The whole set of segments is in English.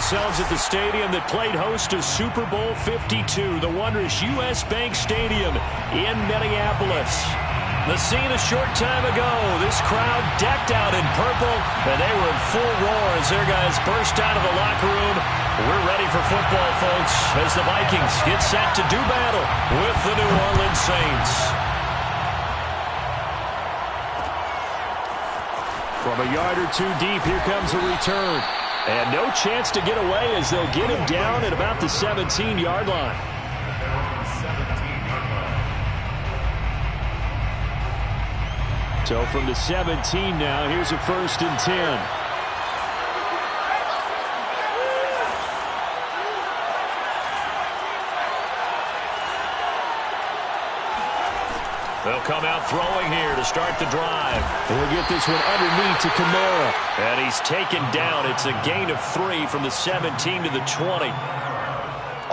ourselves at the stadium that played host to Super Bowl 52, the wondrous U.S. Bank Stadium in Minneapolis. The scene a short time ago, this crowd decked out in purple, and they were in full roar as their guys burst out of the locker room. We're ready for football, folks, as the Vikings get set to do battle with the New Orleans Saints. From a yard or two deep, here comes a return. And no chance to get away as they'll get him down at about the 17-yard line. So from the 17 now, here's a 1st and 10. They'll come out throwing here to start the drive. And we'll get this one underneath to Kamara. And he's taken down. It's a gain of 3 from the 17 to the 20.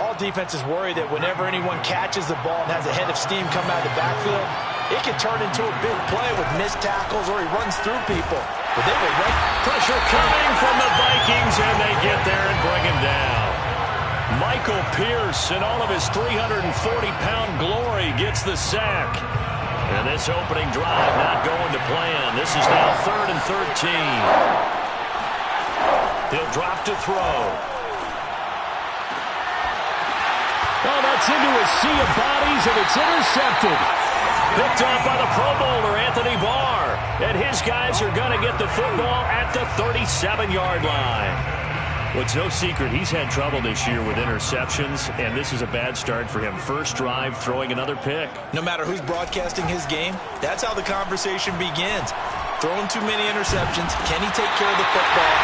All defenses worry that whenever anyone catches the ball and has a head of steam come out of the backfield, it can turn into a big play with missed tackles or he runs through people. But they will right. Pressure coming from the Vikings, and they get there and bring him down. Michael Pierce, in all of his 340-pound glory, gets the sack. And this opening drive not going to plan. This is now 3rd and 13. He'll drop to throw. Oh, that's into a sea of bodies, and it's intercepted. Picked off by the Pro Bowler, Anthony Barr. And his guys are going to get the football at the 37-yard line. Well, it's no secret he's had trouble this year with interceptions, and this is a bad start for him. First drive, throwing another pick. No matter who's broadcasting his game, that's how the conversation begins. Throwing too many interceptions. Can he take care of the football?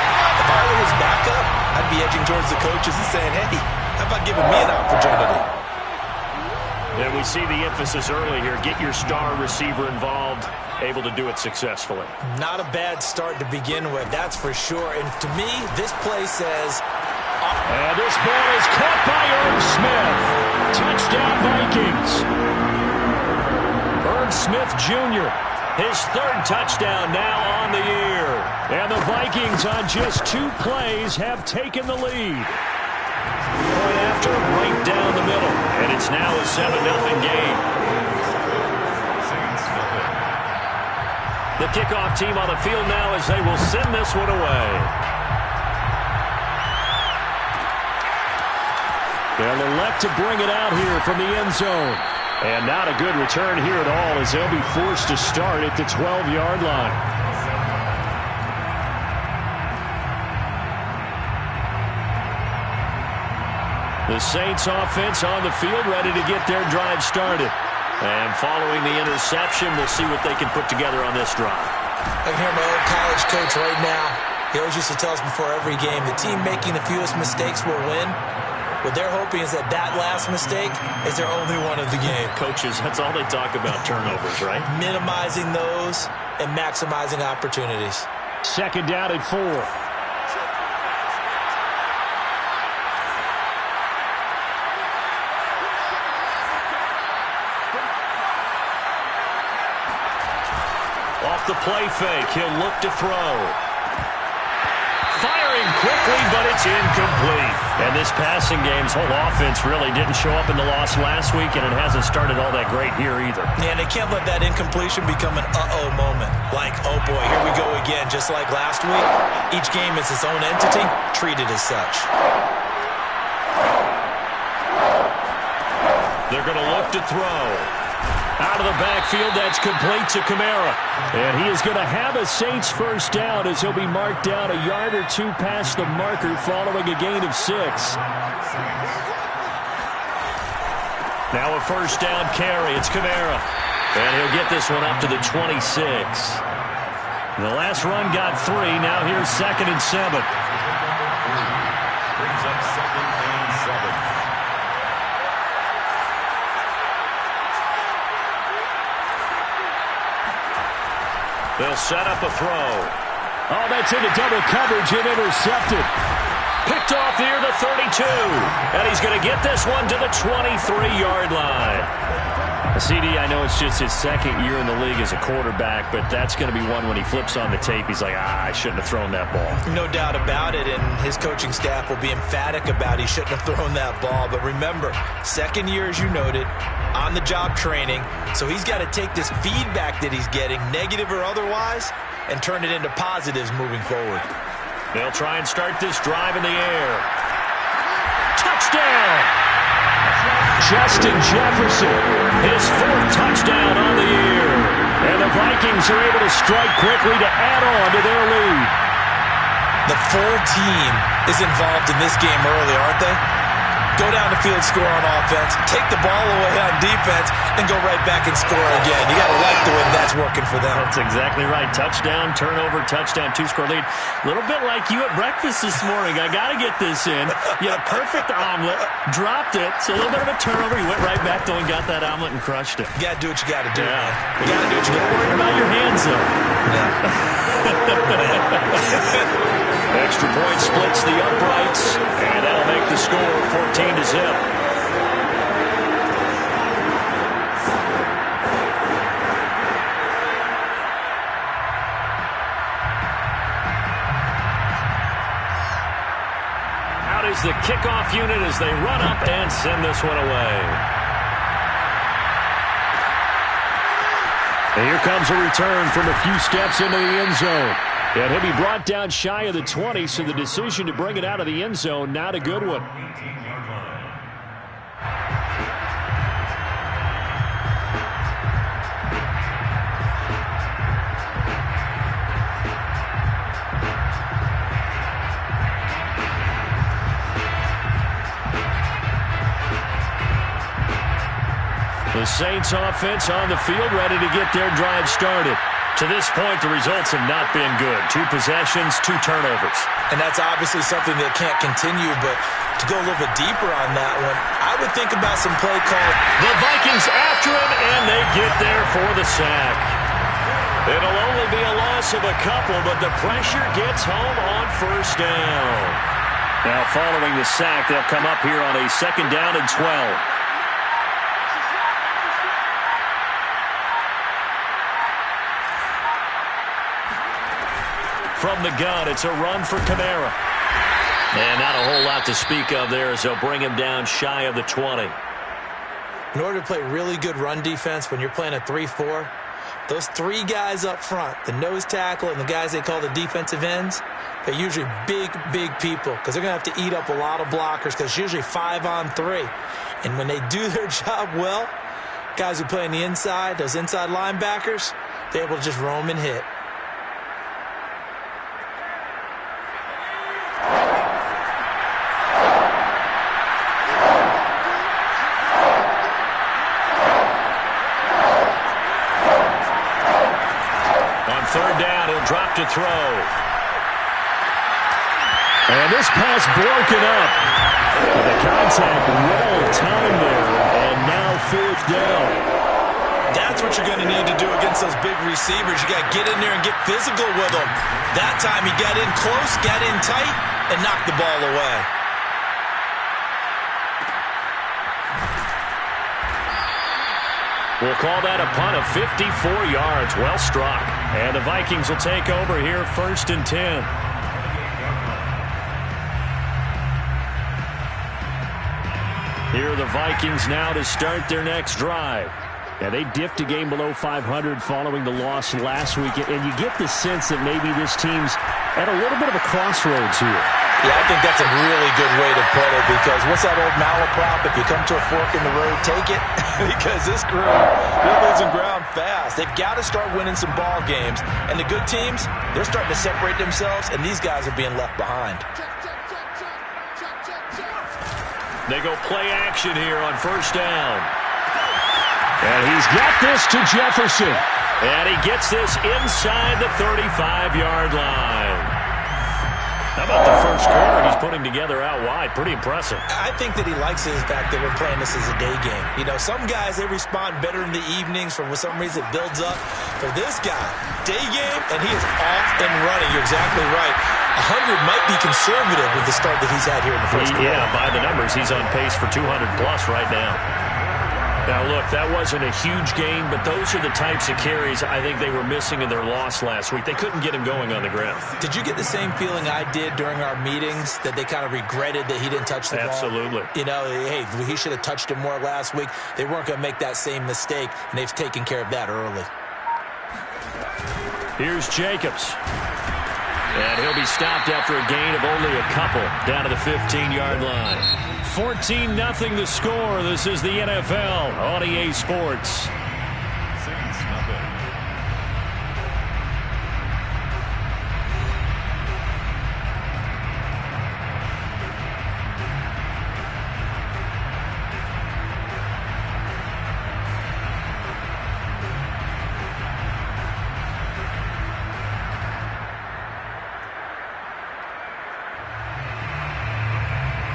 If I were his backup, I'd be edging towards the coaches and saying, hey, how about giving me an opportunity? And we see the emphasis early here. Get your star receiver involved. Able to do it successfully. Not a bad start to begin with, that's for sure. And to me, this play says... And this ball is caught by Irv Smith. Touchdown, Vikings. Irv Smith Jr., his 3rd touchdown now on the year. And the Vikings on just 2 plays have taken the lead. Point after, right down the middle. And it's now a 7-0 game. The kickoff team on the field now as they will send this one away. They'll elect to bring it out here from the end zone. And not a good return here at all as they'll be forced to start at the 12-yard line. The Saints offense on the field ready to get their drive started. And following the interception, we'll see what they can put together on this drive. I can hear my old college coach right now. He always used to tell us before every game, the team making the fewest mistakes will win. What they're hoping is that last mistake is their only one of the game. Coaches, that's all they talk about, turnovers, right? Minimizing those and maximizing opportunities. 2nd down and 4. Off the play fake, he'll look to throw. Firing quickly, but it's incomplete. And this passing game's whole offense really didn't show up in the loss last week, and it hasn't started all that great here either. Yeah, and they can't let that incompletion become an uh-oh moment. Like, oh boy, here we go again, just like last week. Each game is its own entity, treated as such. They're going to look to throw. Out of the backfield, that's complete to Kamara. And he is going to have a Saints 1st down as he'll be marked down a yard or 2 past the marker following a gain of 6. Now a 1st down carry. It's Kamara. And he'll get this one up to the 26. The last run got 3. Now here's 2nd and 7. Brings up 2nd and 7. They'll set up a throw. Oh, that's into double coverage and intercepted. Picked off near the 32. And he's going to get this one to the 23-yard line. CD, I know it's just his second year in the league as a quarterback, but that's going to be one when he flips on the tape. He's like, I shouldn't have thrown that ball. No doubt about it, and his coaching staff will be emphatic about he shouldn't have thrown that ball. But remember, second year, as you noted, on-the-job training, so he's got to take this feedback that he's getting, negative or otherwise, and turn it into positives moving forward. They'll try and start this drive in the air. Touchdown! Justin Jefferson, his fourth touchdown on the year. And the Vikings are able to strike quickly to add on to their lead. The full team is involved in this game early, aren't they? Go down the field, score on offense, take the ball away on defense, and go right back and score again. You got to like the way that's working for them. That's exactly right. Touchdown, turnover, touchdown, two-score lead. A little bit like you at breakfast this morning. I got to get this in. You had a perfect omelet, dropped it, so a little bit of a turnover. You went right back, though, and got that omelet and crushed it. You got to do what you got to do, man. You got to do what you got to do. Worried about your hands, though. Extra point splits the uprights, and that'll make the score 14-0. Out is the kickoff unit as they run up and send this one away. And here comes a return from a few steps into the end zone. And he'll be brought down shy of the 20, so the decision to bring it out of the end zone, not a good one. The Saints offense on the field, ready to get their drive started. To this point, the results have not been good. 2 possessions, 2 turnovers. And that's obviously something that can't continue, but to go a little bit deeper on that one, I would think about some play call. The Vikings after him, and they get there for the sack. It'll only be a loss of a couple, but the pressure gets home on first down. Now, following the sack, they'll come up here on a 2nd down and 12. From the gun, it's a run for Kamara. And not a whole lot to speak of there as they'll bring him down shy of the 20. In order to play really good run defense when you're playing a 3-4, those 3 guys up front, the nose tackle and the guys they call the defensive ends, they're usually big, big people because they're going to have to eat up a lot of blockers because it's usually 5-on-3. And when they do their job well, guys who play on the inside, those inside linebackers, they're able to just roam and hit. Drop to throw. And this pass broken up. The contact well timed there. And now 4th down. That's what you're going to need to do against those big receivers. You got to get in there and get physical with them. That time he got in close, got in tight, and knocked the ball away. We'll call that a punt of 54 yards. Well struck. And the Vikings will take over here 1st and 10. Here are the Vikings now to start their next drive. Now, they dipped a game below 500 following the loss last week, and you get the sense that maybe this team's at a little bit of a crossroads here. Yeah, I think that's a really good way to put it because what's that old malaprop? If you come to a fork in the road, take it. Because this group, they're losing ground fast. They've got to start winning some ball games. And the good teams, they're starting to separate themselves, and these guys are being left behind. They go play action here on 1st down. And he's got this to Jefferson. And he gets this inside the 35-yard line. How about the first quarter he's putting together out wide? Pretty impressive. I think that he likes the fact that we're playing this as a day game. You know, some guys, they respond better in the evenings for some reason it builds up. For this guy, day game, and he is off and running. You're exactly right. 100 might be conservative with the start that he's had here in the first quarter. Yeah, by the numbers, he's on pace for 200-plus right now. Now, look, that wasn't a huge gain, but those are the types of carries I think they were missing in their loss last week. They couldn't get him going on the ground. Did you get the same feeling I did during our meetings, that they kind of regretted that he didn't touch the ball? Absolutely. You know, hey, he should have touched him more last week. They weren't going to make that same mistake, and they've taken care of that early. Here's Jacobs. And he'll be stopped after a gain of only a couple down to the 15-yard line. 14-0 the score. This is the NFL on EA Sports.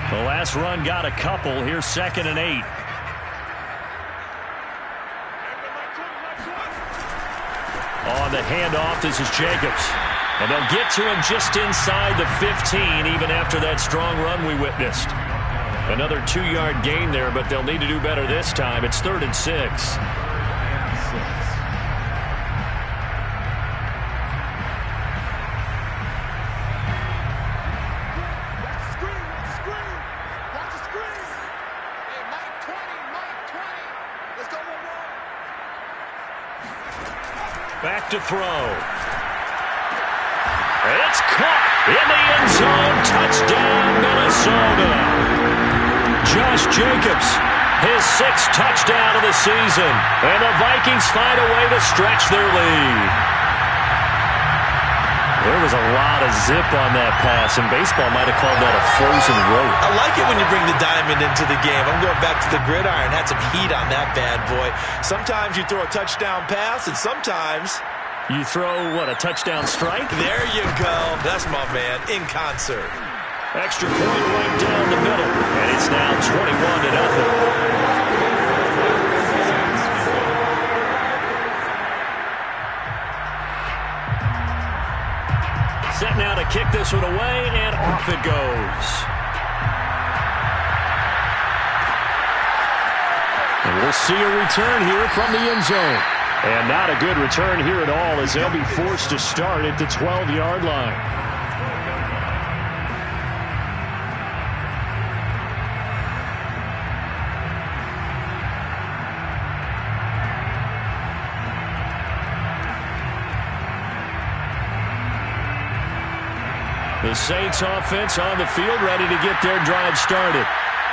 The last run got a couple. Here's 2nd and 8. On the handoff, this is Jacobs. And they'll get to him just inside the 15, even after that strong run we witnessed. Another 2-yard gain there, but they'll need to do better this time. It's 3rd and 6. Back to throw. It's caught in the end zone. Touchdown, Minnesota. Josh Jacobs, his 6th touchdown of the season. And the Vikings find a way to stretch their lead. There was a lot of zip on that pass, and baseball might have called that a frozen rope. I like it when you bring the diamond into the game. I'm going back to the gridiron. Had some heat on that bad boy. Sometimes you throw a touchdown pass, and sometimes you throw, what, a touchdown strike? There you go. That's my man, in concert. Extra point right down the middle, and it's now 21-0. Set now to kick this one away, and off it goes. And we'll see a return here from the end zone. And not a good return here at all, as they'll be forced to start at the 12-yard line. The Saints offense on the field, ready to get their drive started.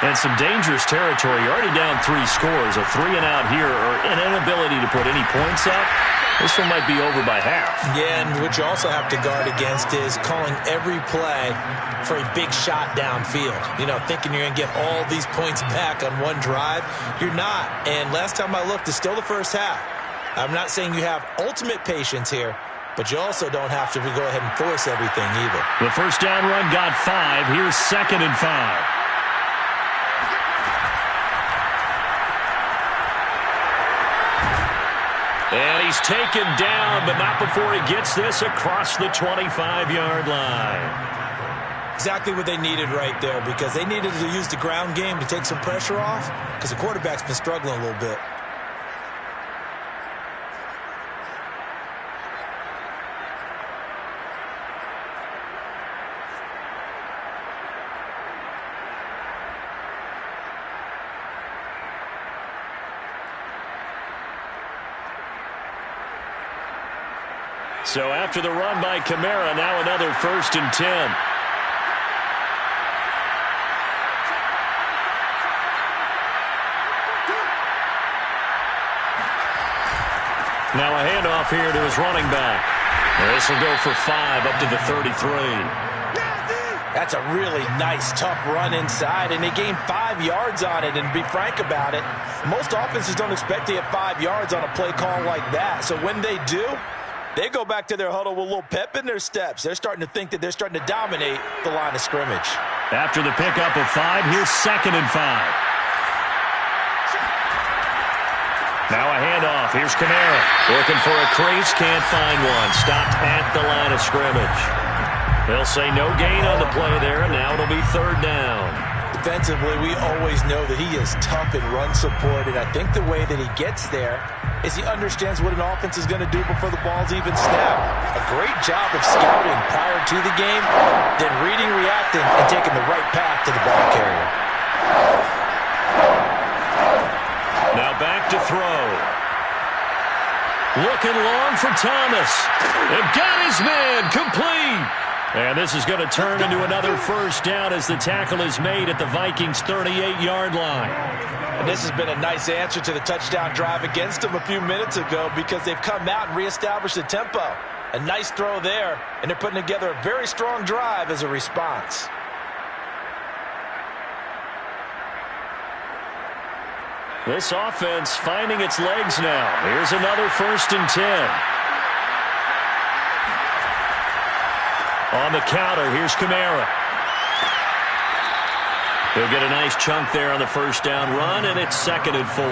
And some dangerous territory. You're already down 3 scores. A 3-and-out here, or an inability to put any points up. This one might be over by half. Yeah, and what you also have to guard against is calling every play for a big shot downfield. You know, thinking you're going to get all these points back on one drive. You're not. And last time I looked, it's still the first half. I'm not saying you have ultimate patience here, but you also don't have to go ahead and force everything either. The first down run got 5. Here's 2nd and 5. And he's taken down, but not before he gets this across the 25-yard line. Exactly what they needed right there, because they needed to use the ground game to take some pressure off, because the quarterback's been struggling a little bit. So after the run by Kamara, now another 1st and 10. Now a handoff here to his running back. This will go for 5 up to the 33. That's a really nice, tough run inside, and they gained 5 yards on it. And to be frank about it, most offenses don't expect to get 5 yards on a play call like that. So when they do, they go back to their huddle with a little pep in their steps. They're starting to think that they're starting to dominate the line of scrimmage. After the pickup of 5, here's 2nd and 5. Now a handoff. Here's Kamara. Looking for a crease. Can't find one. Stopped at the line of scrimmage. They'll say no gain on the play there, and now it'll be 3rd down. Defensively, we always know that he is tough in run support, and I think the way that he gets there is he understands what an offense is going to do before the ball's even snapped. A great job of scouting prior to the game, then reading, reacting, and taking the right path to the ball carrier. Now back to throw. Looking long for Thomas. And got his man complete. And this is going to turn into another first down as the tackle is made at the Vikings' 38-yard line. And this has been a nice answer to the touchdown drive against them a few minutes ago because they've come out and reestablished the tempo. A nice throw there, and they're putting together a very strong drive as a response. This offense finding its legs now. Here's another 1st and 10. On the counter, here's Kamara. He'll get a nice chunk there on the first down run, and it's 2nd and 4.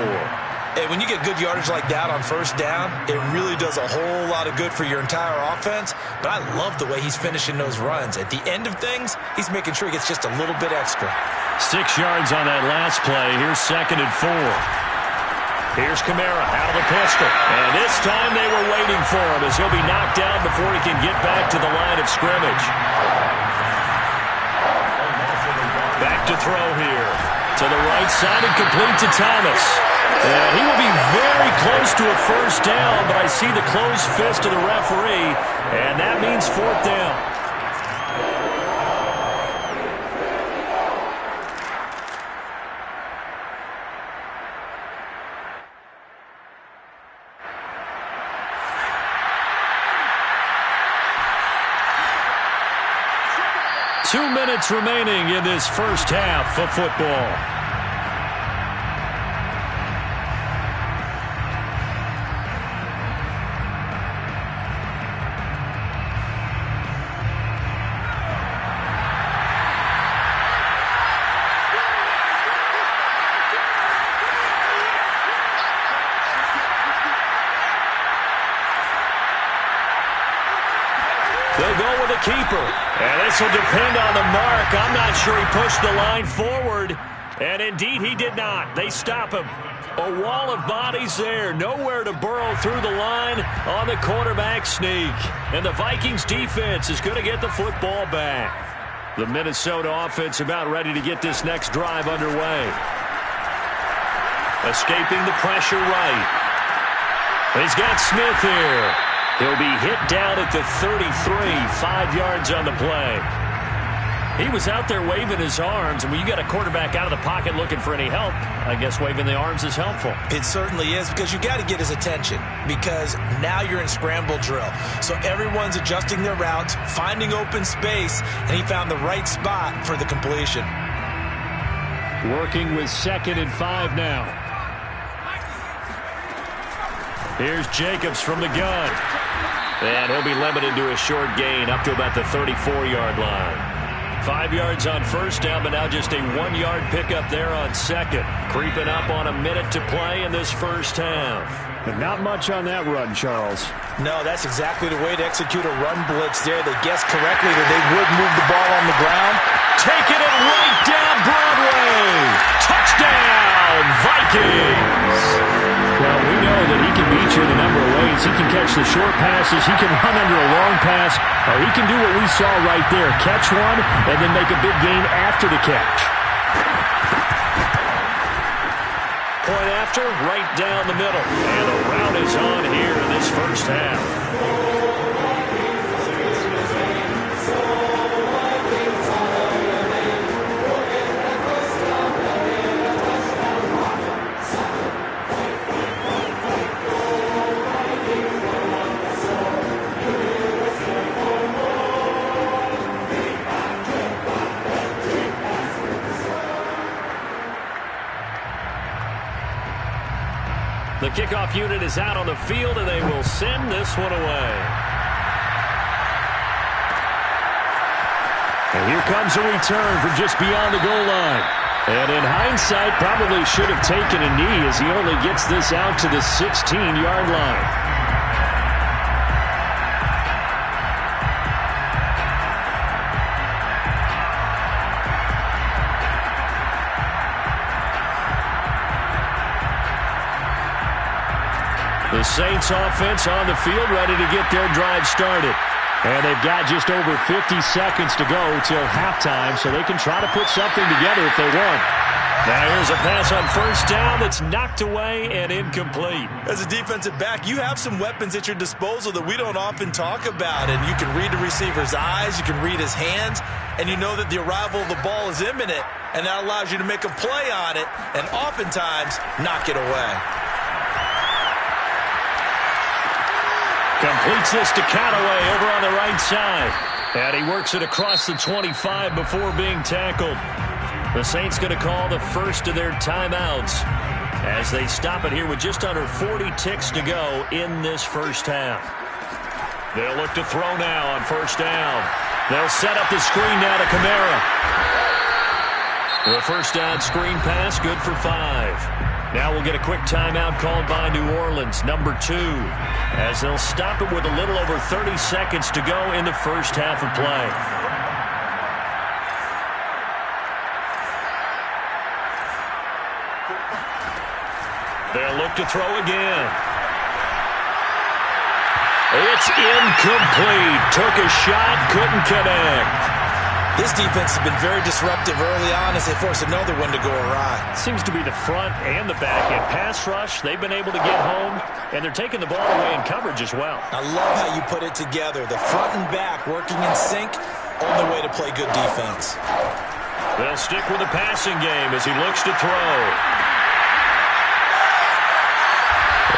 Hey, when you get good yardage like that on first down, it really does a whole lot of good for your entire offense. But I love the way he's finishing those runs. At the end of things, he's making sure he gets just a little bit extra. 6 yards on that last play. Here's 2nd and 4. Here's Kamara out of the pistol. And this time they were waiting for him as he'll be knocked down before he can get back to the line of scrimmage. Back to throw here. To the right side and complete to Thomas. And he will be very close to a first down, but I see the closed fist of the referee, and that means 4th down. Two minutes remaining in this first half of football. They'll go with a keeper. And this will depend on the mark. I'm not sure he pushed the line forward. And indeed, he did not. They stop him. A wall of bodies there. Nowhere to burrow through the line on the quarterback sneak. And the Vikings defense is going to get the football back. The Minnesota offense about ready to get this next drive underway. Escaping the pressure right. He's got Smith here. He'll be hit down at the 33, 5 yards on the play. He was out there waving his arms, and when you got a quarterback out of the pocket looking for any help, I guess waving the arms is helpful. It certainly is, because you got to get his attention, because now you're in scramble drill. So everyone's adjusting their routes, finding open space, and he found the right spot for the completion. Working with 2nd and 5 now. Here's Jacobs from the gun. And he'll be limited to a short gain up to about the 34-yard line. 5 yards on first down, but now just a 1-yard pickup there on second. Creeping up on a minute to play in this first half. But not much on that run, Charles. No, that's exactly the way to execute a run blitz there. They guessed correctly that they would move the ball on the ground. Taking it right down Broadway. Touchdown, Vikings. Well, we know that he can beat you in a number of ways. He can catch the short passes, he can run under a long pass, or he can do what we saw right there, catch one and then make a big gain after the catch. Point after, right down the middle. And a rout is on here in this first half. The kickoff unit is out on the field, and they will send this one away. And here comes a return from just beyond the goal line. And in hindsight, probably should have taken a knee as he only gets this out to the 16-yard line. The Saints offense on the field, ready to get their drive started. And they've got just over 50 seconds to go till halftime, so they can try to put something together if they want. Now here's a pass on first down that's knocked away and incomplete. As a defensive back, you have some weapons at your disposal that we don't often talk about. And you can read the receiver's eyes, you can read his hands, and you know that the arrival of the ball is imminent, and that allows you to make a play on it and oftentimes knock it away. Completes this to Callaway over on the right side. And he works it across the 25 before being tackled. The Saints going to call the first of their timeouts as they stop it here with just under 40 ticks to go in this first half. They'll look to throw now on first down. They'll set up the screen now to Kamara. The first down screen pass, good for 5. Now we'll get a quick timeout called by New Orleans, number 2, as they'll stop it with a little over 30 seconds to go in the first half of play. They'll look to throw again. It's incomplete. Took a shot, couldn't connect. This defense has been very disruptive early on as they force another one to go awry. Seems to be the front and the back end. Pass rush, they've been able to get home, and they're taking the ball away in coverage as well. I love how you put it together. The front and back working in sync, only way to play good defense. They'll stick with the passing game as he looks to throw.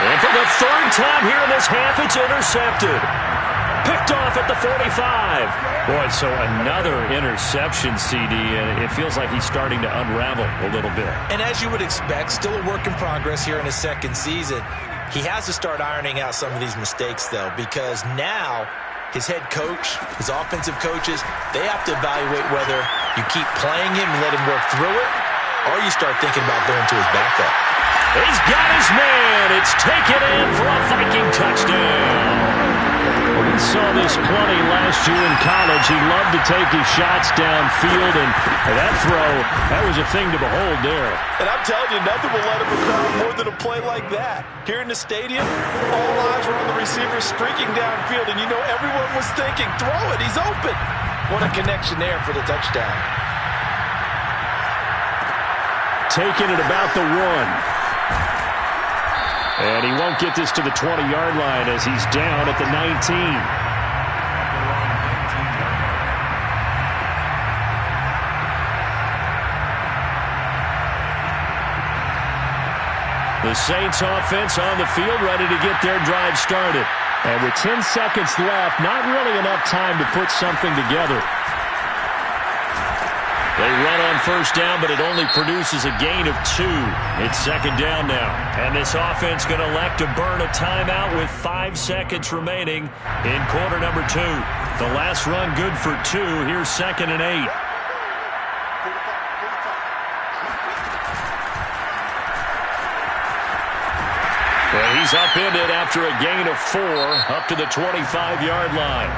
And for the third time here in this half, it's intercepted. Picked off at the 45. Boy, so another interception, CD, and it feels like he's starting to unravel a little bit. And as you would expect, still a work in progress here in his second season. He has to start ironing out some of these mistakes, though, because now his head coach, his offensive coaches, they have to evaluate whether you keep playing him and let him work through it, or you start thinking about going to his backup. He's got his man. It's taken in for a Viking touchdown. We saw this plenty last year in college. He loved to take his shots downfield, and that throw, that was a thing to behold there. And I'm telling you, nothing will let him occur more than a play like that. Here in the stadium, all eyes were on the receiver streaking downfield, and you know everyone was thinking, throw it, he's open. What a connection there for the touchdown. Taking it about the 1. And he won't get this to the 20-yard line as he's down at the 19. The Saints offense on the field ready to get their drive started. And with 10 seconds left, not really enough time to put something together. They run on first down, but it only produces a gain of 2. It's second down now. And this offense going to elect to burn a timeout with 5 seconds remaining in quarter number 2. The last run good for 2. Here's 2nd and 8. And he's upended after a gain of 4 up to the 25-yard line.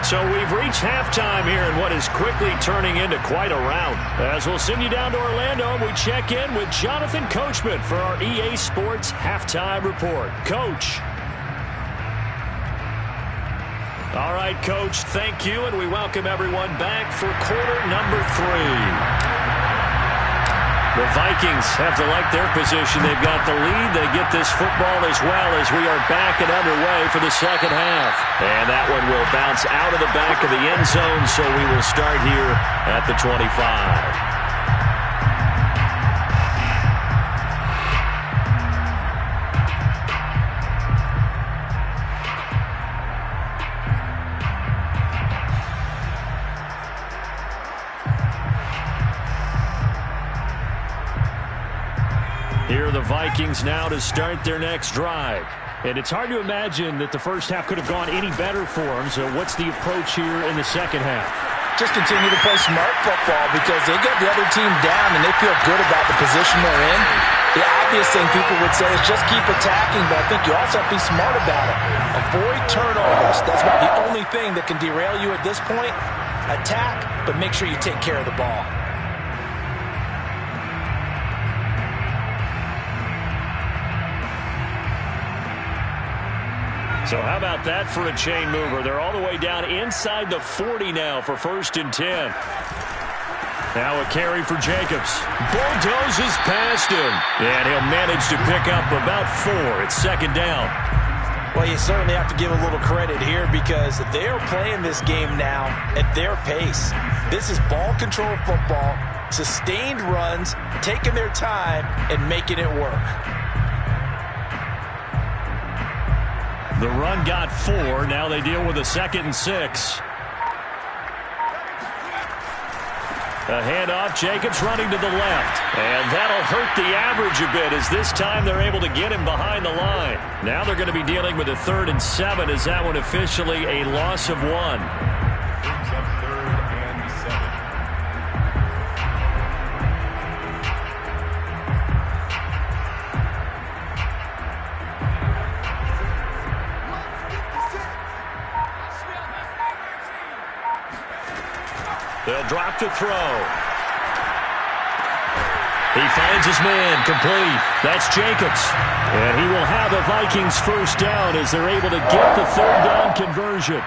So we've reached halftime here in what is quickly turning into quite a round. As we'll send you down to Orlando, and we check in with Jonathan Coachman for our EA Sports Halftime Report. Coach. All right, Coach, thank you, and we welcome everyone back for quarter number 3. The Vikings have to like their position. They've got the lead. They get this football as well as we are back and underway for the second half. And that one will bounce out of the back of the end zone, so we will start here at the 25. Here are the Vikings now to start their next drive. And it's hard to imagine that the first half could have gone any better for them. So what's the approach here in the second half? Just continue to play smart football because they got the other team down and they feel good about the position they're in. The obvious thing people would say is just keep attacking, but I think you also have to be smart about it. Avoid turnovers. That's about the only thing that can derail you at this point. Attack, but make sure you take care of the ball. So how about that for a chain mover? They're all the way down inside the 40 now for 1st and 10. Now a carry for Jacobs. Bulldozes past him. And he'll manage to pick up about 4. It's 2nd down. Well, you certainly have to give a little credit here because they're playing this game now at their pace. This is ball control football, sustained runs, taking their time, and making it work. The run got 4. Now they deal with a 2nd and 6. A handoff. Jacobs running to the left. And that'll hurt the average a bit as this time they're able to get him behind the line. Now they're going to be dealing with a 3rd and 7. Is that one officially a loss of 1? They'll drop to throw. He finds his man, complete. That's Jacobs. And he will have a Vikings 1st down as they're able to get the 3rd down conversion.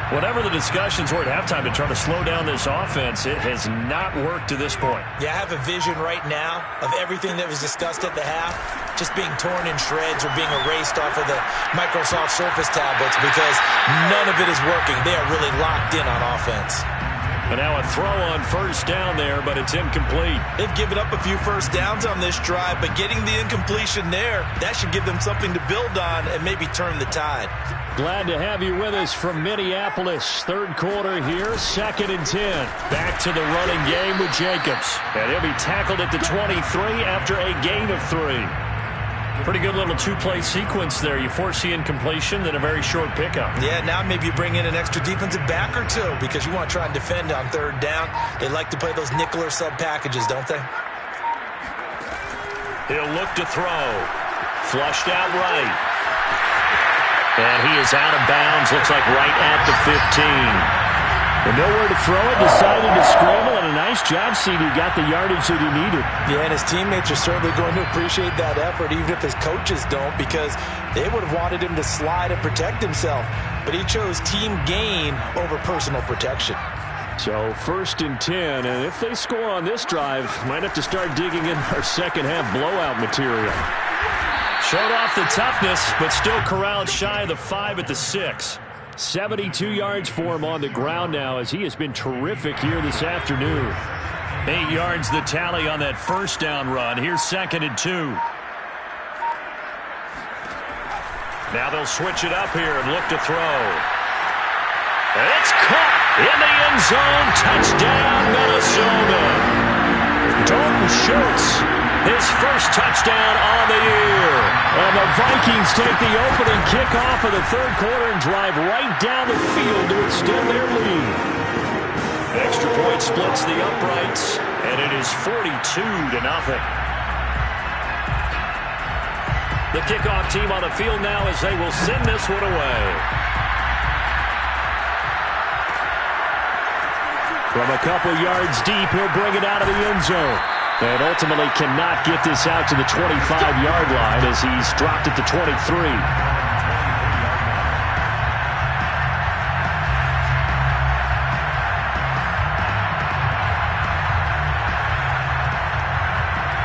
Whatever the discussions were at halftime to try to slow down this offense, it has not worked to this point. Yeah, I have a vision right now of everything that was discussed at the half just being torn in shreds or being erased off of the Microsoft Surface tablets because none of it is working. They are really locked in on offense. And now a throw on 1st down there, but it's incomplete. They've given up a few 1st downs on this drive, but getting the incompletion there, that should give them something to build on and maybe turn the tide. Glad to have you with us from Minneapolis. 3rd quarter here, 2nd and 10. Back to the running game with Jacobs. And he'll be tackled at the 23 after a gain of 3. Pretty good little 2-play sequence there. You force the incompletion, then a very short pickup. Yeah, now maybe you bring in an extra defensive back or 2 because you want to try and defend on 3rd down. They like to play those nickel or sub packages, don't they? He'll look to throw. Flushed out right. And he is out of bounds. Looks like right at the 15. And nowhere to throw it, decided to scramble, and a nice job, CD. Got the yardage that he needed. Yeah, and his teammates are certainly going to appreciate that effort, even if his coaches don't, because they would have wanted him to slide and protect himself. But he chose team gain over personal protection. So 1st and 10, and if they score on this drive, might have to start digging in our 2nd half blowout material. Showed off the toughness, but still corralled shy of the 5 at the 6. 72 yards for him on the ground now as he has been terrific here this afternoon. 8 yards the tally on that 1st down run. Here's 2nd and 2. Now they'll switch it up here and look to throw. It's caught in the end zone. Touchdown, Minnesota. Dalton Schultz, his 1st touchdown on the year. And the Vikings take the opening kickoff of the 3rd quarter and drive right down the field to extend their lead. Extra point splits the uprights, and it is 42-0. The kickoff team on the field now as they will send this one away. From a couple yards deep, he'll bring it out of the end zone. And ultimately cannot get this out to the 25-yard line as he's dropped at the 23.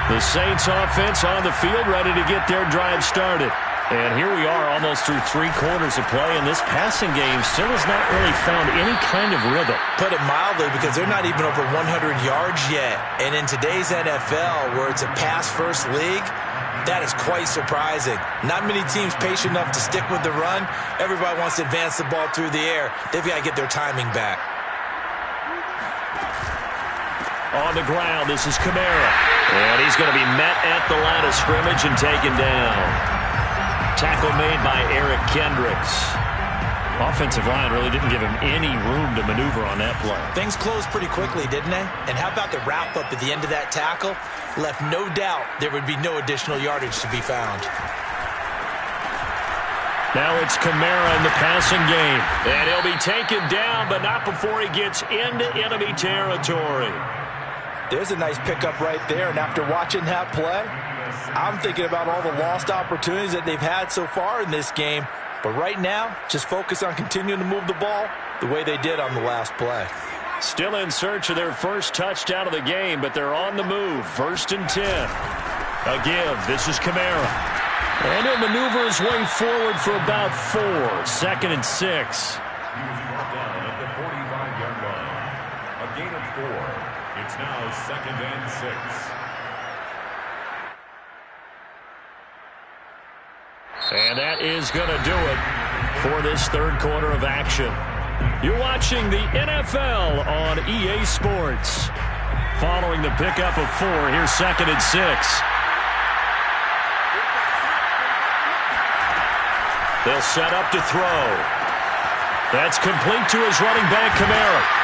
The Saints offense on the field ready to get their drive started. And here we are almost through 3 quarters of play, and this passing game still has not really found any kind of rhythm. Put it mildly, because they're not even over 100 yards yet. And in today's NFL, where it's a pass-first league, that is quite surprising. Not many teams patient enough to stick with the run. Everybody wants to advance the ball through the air. They've got to get their timing back. On the ground, this is Kamara. And he's going to be met at the line of scrimmage and taken down. Tackle made by Eric Kendricks. Offensive line really didn't give him any room to maneuver on that play. Things closed pretty quickly, didn't they? And how about the wrap-up at the end of that tackle? Left no doubt there would be no additional yardage to be found. Now it's Kamara in the passing game. And he'll be taken down, but not before he gets into enemy territory. There's a nice pickup right there, and after watching that play, I'm thinking about all the lost opportunities that they've had so far in this game. But right now, just focus on continuing to move the ball the way they did on the last play. Still in search of their first touchdown of the game, but they're on the move. 1st and 10. A give. This is Kamara. And he'll maneuver his way forward for about 4. 2nd and 6. He was brought down at the 45-yard line. A gain of 4. It's now 2nd and 6. And that is going to do it for this third quarter of action. You're watching the NFL on EA Sports. Following the pickup of 4, here's 2nd and 6. They'll set up to throw. That's complete to his running back, Kamara.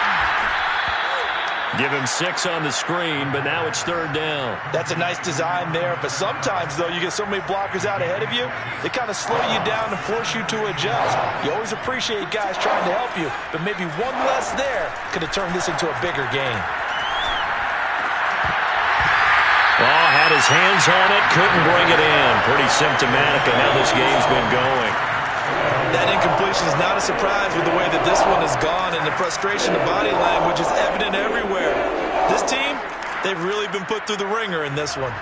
Give him 6 on the screen, but now it's 3rd down. That's a nice design there, but sometimes, though, you get so many blockers out ahead of you, they kind of slow you down and force you to adjust. You always appreciate guys trying to help you, but maybe one less there could have turned this into a bigger game. Oh, had his hands on it, couldn't bring it in. Pretty symptomatic of how this game's been going. That incompletion is not a surprise with the way that this one has gone, and the frustration, the body language is evident everywhere. This team, they've really been put through the ringer in this one.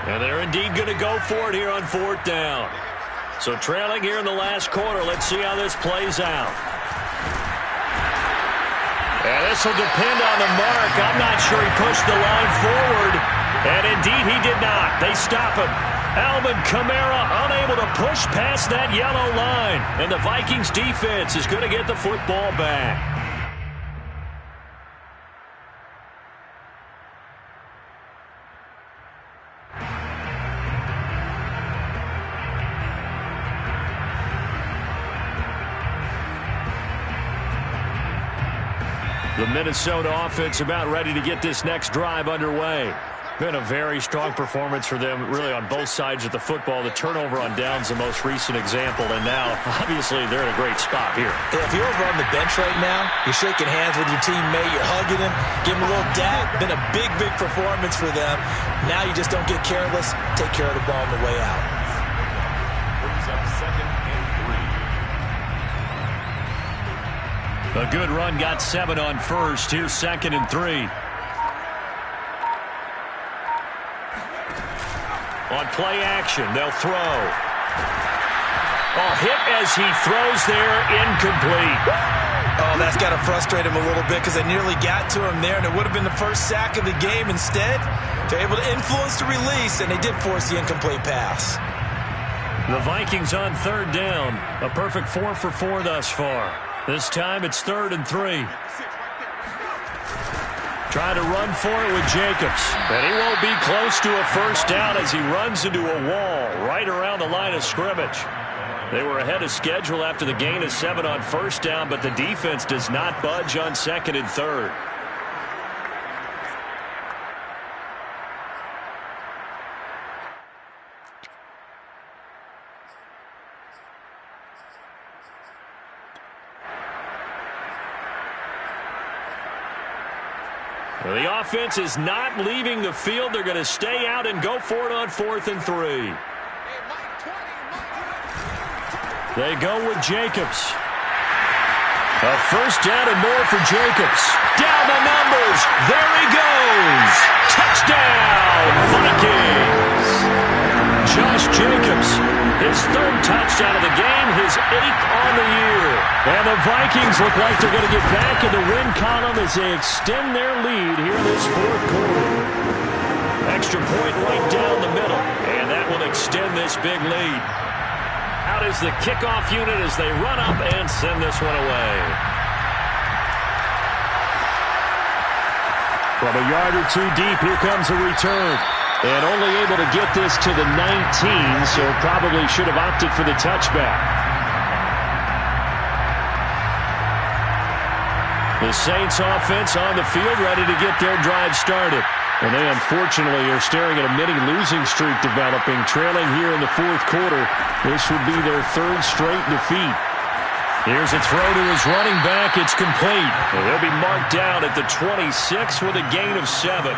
And they're indeed going to go for it here on 4th down. So trailing here in the last quarter, let's see how this plays out. And this will depend on the mark. I'm not sure he pushed the line forward. And indeed he did not. They stop him. Alvin Kamara unable to push past that yellow line. And the Vikings defense is going to get the football back. The Minnesota offense about ready to get this next drive underway. Been a very strong performance for them, really, on both sides of the football. The turnover on downs, the most recent example, and now, obviously, they're in a great spot here. If you're over on the bench right now, you're shaking hands with your teammate, you're hugging him, giving him a little dap. Been a big, big performance for them. Now you just don't get careless. Take care of the ball on the way out. Brings up 2nd and 3. A good run got 7 on first. Here's 2nd and 3. On play action, they'll throw. Oh, hit as he throws there, incomplete. Oh, that's got to frustrate him a little bit because they nearly got to him there, and it would have been the first sack of the game. Instead, they're able to influence the release, and they did force the incomplete pass. The Vikings on 3rd down. A perfect 4 for 4 thus far. This time it's 3rd and 3. Trying to run for it with Jacobs. And he won't be close to a first down as he runs into a wall right around the line of scrimmage. They were ahead of schedule after the gain of 7 on first down, but the defense does not budge on 2nd and 3rd. The offense is not leaving the field. They're going to stay out and go for it on 4th and 3. They go with Jacobs. A first down and more for Jacobs. Down the numbers. There he goes. Touchdown, Vikings. Josh Jacobs, his 3rd touchdown of the game, his 8th on the year. And the Vikings look like they're going to get back in the win column as they extend their lead here in this 4th quarter. Extra point right down the middle, and that will extend this big lead. Out is the kickoff unit as they run up and send this one away. From a yard or 2 deep, here comes a return. And only able to get this to the 19, so probably should have opted for the touchback. The Saints offense on the field ready to get their drive started. And they unfortunately are staring at a mini losing streak developing, trailing here in the 4th quarter. This would be their 3rd straight defeat. Here's a throw to his running back. It's complete. And he'll be marked down at the 26 with a gain of 7.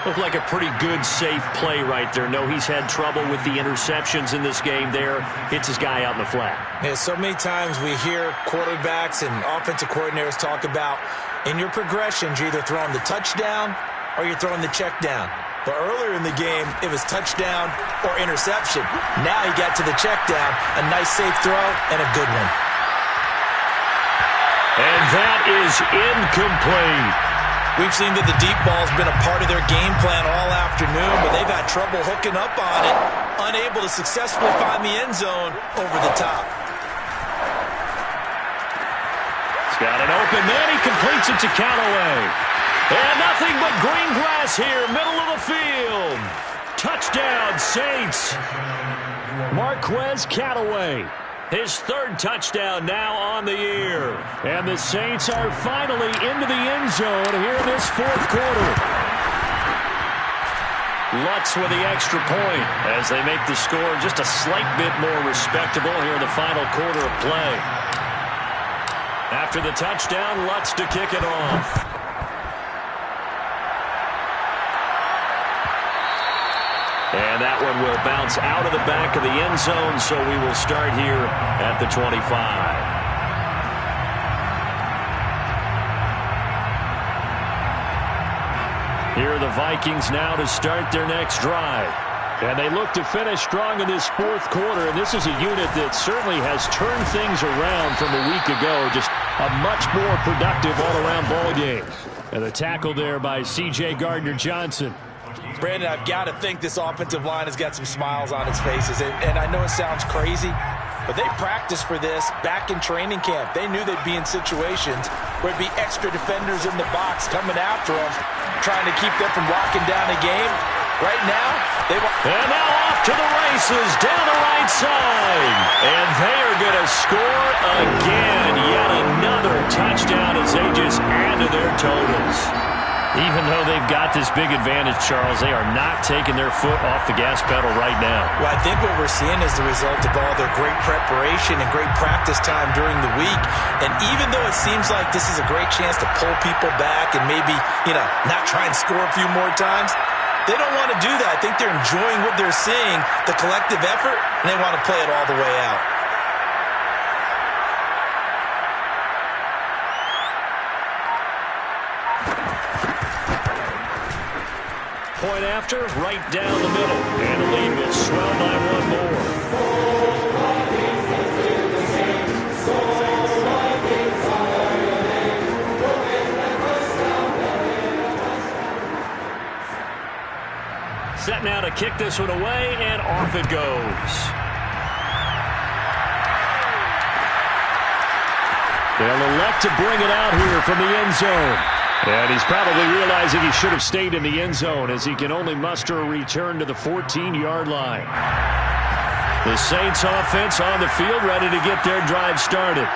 Looked like a pretty good, safe play right there. No, he's had trouble with the interceptions in this game there. Hits his guy out in the flat. Yeah, so many times we hear quarterbacks and offensive coordinators talk about in your progressions, you're either throwing the touchdown or you're throwing the check down. But earlier in the game, it was touchdown or interception. Now he got to the check down, a nice safe throw, and a good one. And that is incomplete. We've seen that the deep ball's been a part of their game plan all afternoon, but they've had trouble hooking up on it, unable to successfully find the end zone over the top. He's got an open man. He completes it to Callaway. And nothing but green grass here, middle of the field. Touchdown, Saints. Marquez Callaway. His third touchdown now on the year. And the Saints are finally into the end zone here in this fourth quarter. Lutz with the extra point as they make the score just a slight bit more respectable here in the final quarter of play. After the touchdown, Lutz to kick it off. And that one will bounce out of the back of the end zone, so we will start here at the 25. Here are the Vikings now to start their next drive. And they look to finish strong in this fourth quarter, and this is a unit that certainly has turned things around from a week ago. Just a much more productive all-around ball game. And the tackle there by C.J. Gardner-Johnson. Brandon, I've got to think this offensive line has got some smiles on its faces. And I know it sounds crazy, but they practiced for this back in training camp. They knew they'd be in situations where it'd be extra defenders in the box coming after them, trying to keep them from locking down a game. Right now, they want... And now off to the races, down the right side. And they are going to score again. Yet another touchdown as they just add to their totals. Even though they've got this big advantage, Charles, they are not taking their foot off the gas pedal right now. Well, I think what we're seeing is the result of all their great preparation and great practice time during the week. And even though it seems like this is a great chance to pull people back and maybe, not try and score a few more times, they don't want to do that. I think they're enjoying what they're seeing, the collective effort, and they want to play it all the way out. Point after, right down the middle. And the lead will swell by one more. Set now to kick this one away, and off it goes. They'll elect to bring it out here from the end zone. And he's probably realizing he should have stayed in the end zone as he can only muster a return to the 14-yard line. The Saints offense on the field ready to get their drive started.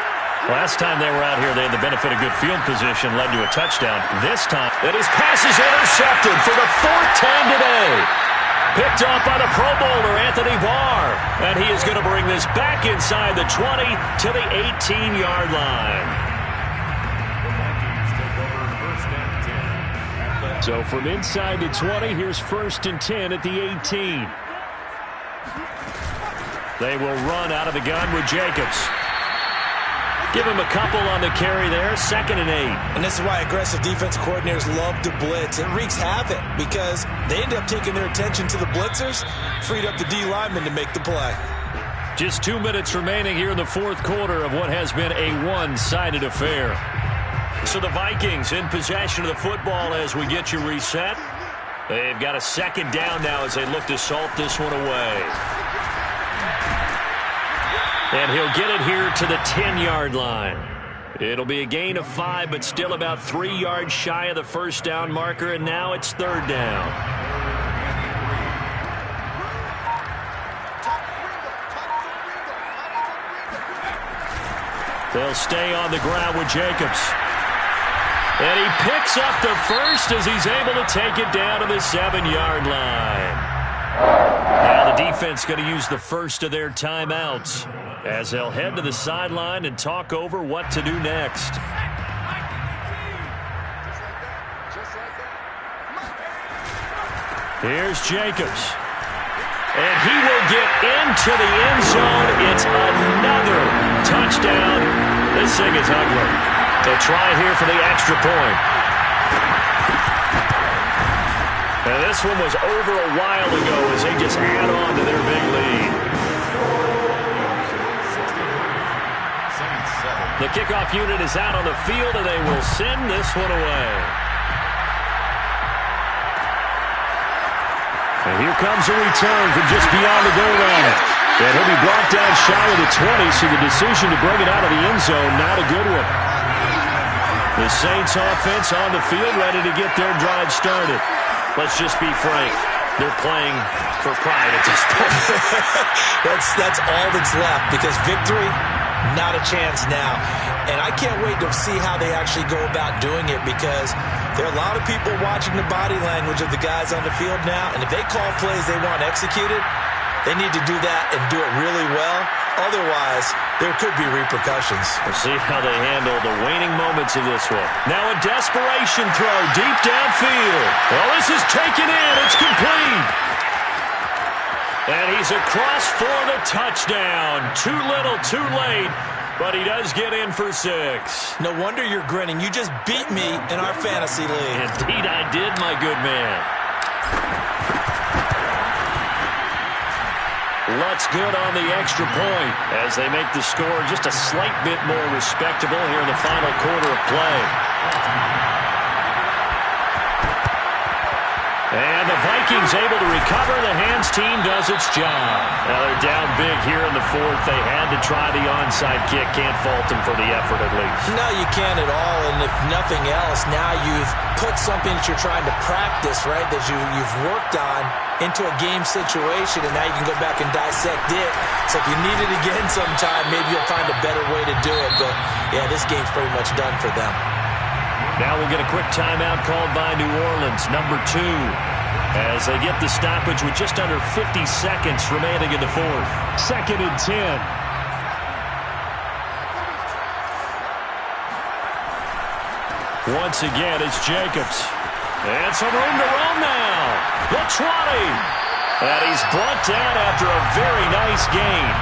Last time they were out here, they had the benefit of good field position, led to a touchdown. This time, and his pass is intercepted for the fourth time today. Picked off by the Pro Bowler, Anthony Barr. And he is going to bring this back inside the 20 to the 18-yard line. So from inside the 20, here's 1st and 10 at the 18. They will run out of the gun with Jacobs. Give him a couple on the carry there, 2nd and 8. And this is why aggressive defense coordinators love to blitz. It wreaks havoc because they end up taking their attention to the blitzers, freed up the D linemen to make the play. Just 2 minutes remaining here in the fourth quarter of what has been a one-sided affair. So the Vikings in possession of the football as we get you reset. They've got a 2nd down now as they look to salt this one away. And he'll get it here to the 10-yard line. It'll be a gain of 5, but still about 3 yards shy of the first down marker, and now it's 3rd down. They'll stay on the ground with Jacobs. And he picks up the first as he's able to take it down to the 7-yard line. Now the defense going to use the first of their timeouts as they'll head to the sideline and talk over what to do next. Here's Jacobs. And he will get into the end zone. It's another touchdown. This thing is ugly. A try here for the extra point. And this one was over a while ago as they just add on to their big lead. The kickoff unit is out on the field, and they will send this one away. And here comes a return from just beyond the goal line. And he'll be brought down shy of the 20, so the decision to bring it out of the end zone, not a good one. The Saints offense on the field, ready to get their drive started. Let's just be frank. They're playing for pride at this point. That's all that's left, because victory, not a chance now. And I can't wait to see how they actually go about doing it, because there are a lot of people watching the body language of the guys on the field now, and if they call plays they want executed, they need to do that and do it really well. Otherwise, there could be repercussions. We'll see how they handle the waning moments of this one. Now a desperation throw deep downfield. Well, this is taken in. It's complete. And he's across for the touchdown. Too little, too late. But he does get in for 6. No wonder you're grinning. You just beat me in our fantasy league. Indeed I did, my good man. Lutz good on the extra point as they make the score just a slight bit more respectable here in the final quarter of play. And the Vikings able to recover. The hands team does its job. Now they're down big here in the 4th. They had to try the onside kick. Can't fault them for the effort at least. No, you can't at all. And if nothing else, now you've put something that you're trying to practice, right, that you've worked on into a game situation, and now you can go back and dissect it. So if you need it again sometime, maybe you'll find a better way to do it. But, yeah, this game's pretty much done for them. Now we'll get a quick timeout called by New Orleans, number 2, as they get the stoppage with just under 50 seconds remaining in the 4th. 2nd and 10. Once again, it's Jacobs. And some room to roam now. The 20. And he's brought down after a very nice gain.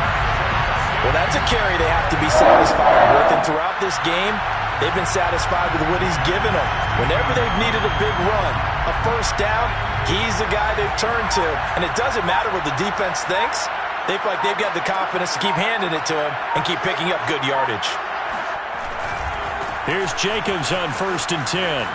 Well, that's a carry they have to be satisfied with. And throughout this game, they've been satisfied with what he's given them. Whenever they've needed a big run, a first down, he's the guy they've turned to. And it doesn't matter what the defense thinks. They feel like they've got the confidence to keep handing it to him and keep picking up good yardage. Here's Jacobs on 1st and 10.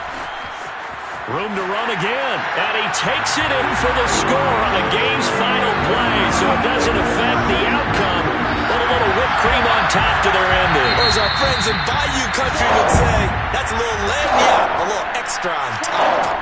Room to run again. And he takes it in for the score on the game's final play. So it doesn't affect the outcome. But a little whipped cream on top to their ending. Or as our friends in Bayou Country would say, that's a little lagniappe, a little extra on top.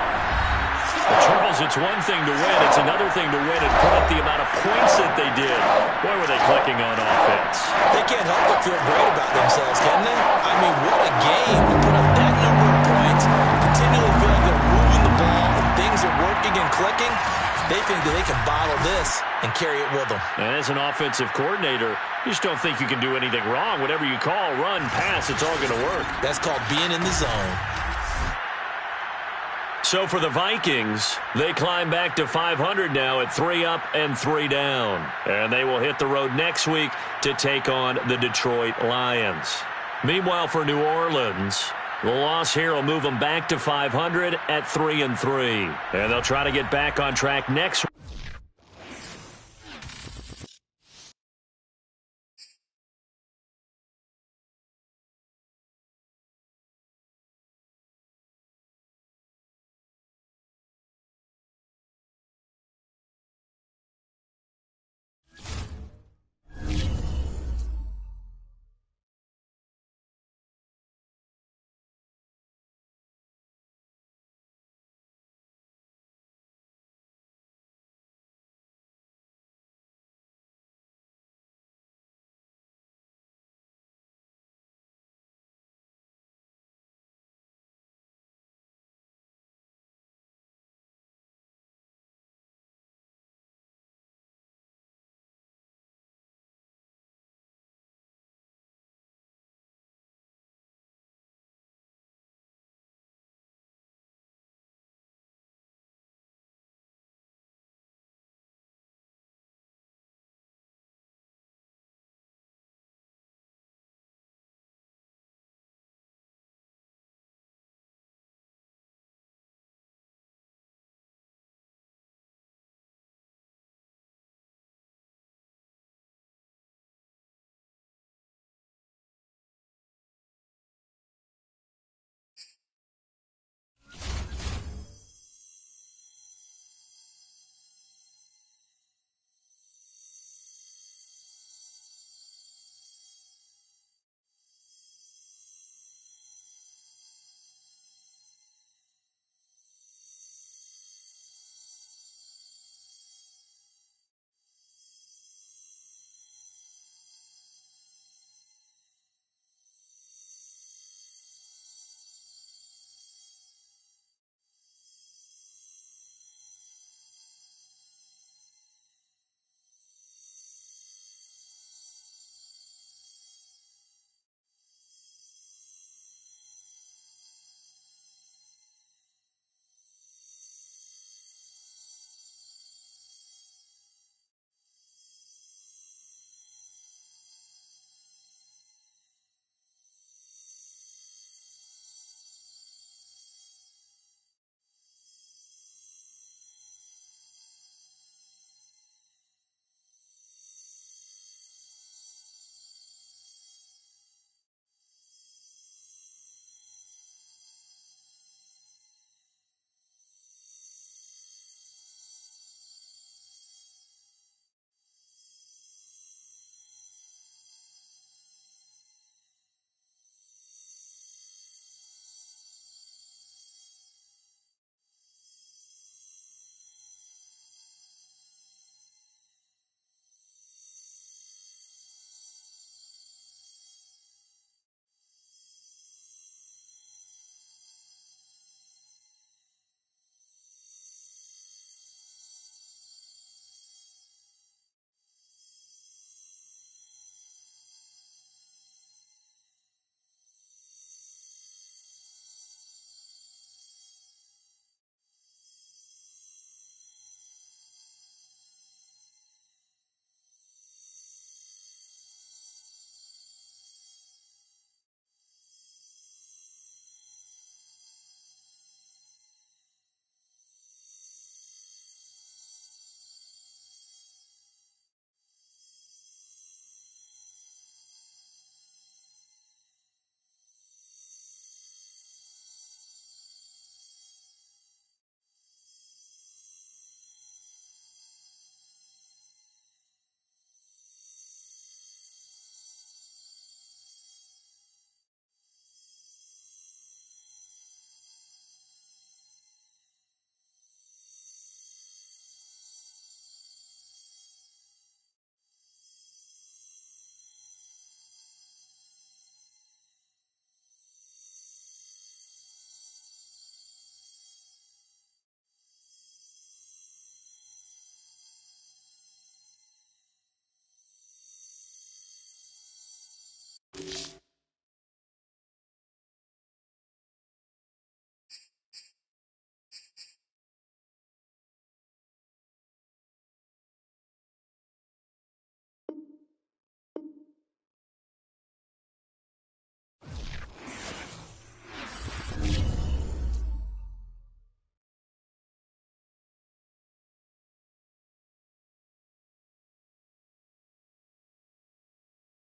Well, Charles, it's one thing to win. It's another thing to win and put up the amount of points that they did. Boy, were they clicking on offense. They can't help but feel great about themselves, can they? I mean, what a game to put up that number of points, continually feel like they're moving the ball and things are working and clicking. They think that they can bottle this and carry it with them. And as an offensive coordinator, you just don't think you can do anything wrong. Whatever you call, run, pass, it's all going to work. That's called being in the zone. So for the Vikings, they climb back to 500 now at 3 up and 3 down. And they will hit the road next week to take on the Detroit Lions. Meanwhile, for New Orleans, the loss here will move them back to 500 at 3 and 3. And they'll try to get back on track next week.